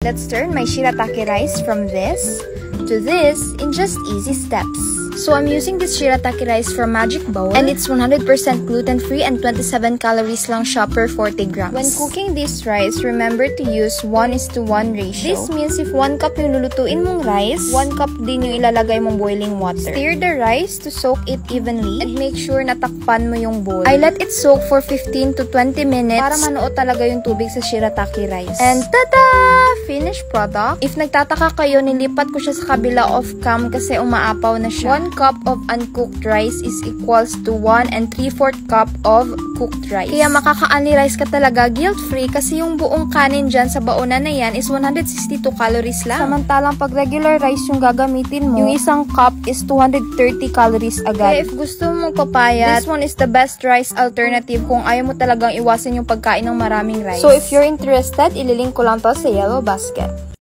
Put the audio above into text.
Let's turn my shirataki rice from this to this in just easy steps. So I'm using this shirataki rice from Magic Bowl, and it's 100% gluten-free and 27 calories lang siya per 40 grams. When cooking this rice, remember to use 1:1 ratio. This means if 1 cup yung lulutuin mong rice, 1 cup din yung ilalagay mong boiling water. Stir the rice to soak it evenly and make sure na takpan mo yung bowl. I let it soak for 15 to 20 minutes para manuot talaga yung tubig sa shirataki rice. And tada! Finished product. If nagtataka kayo, nilipat ko siya sa kabila off cam kasi umaapaw na siya. 1 cup of uncooked rice is equals to 1 3/4 cup of cooked rice. Kaya makaka-only rice ka talaga guilt-free kasi yung buong kanin dyan sa baonan na yan is 162 calories lang. Samantalang pag regular rice yung gagamitin mo, yung isang cup is 230 calories agad. Kaya if gusto mong papayat, this one is the best rice alternative kung ayaw mo talagang iwasan yung pagkain ng maraming rice. So if you're interested, ililink ko lang to sa yellow basket.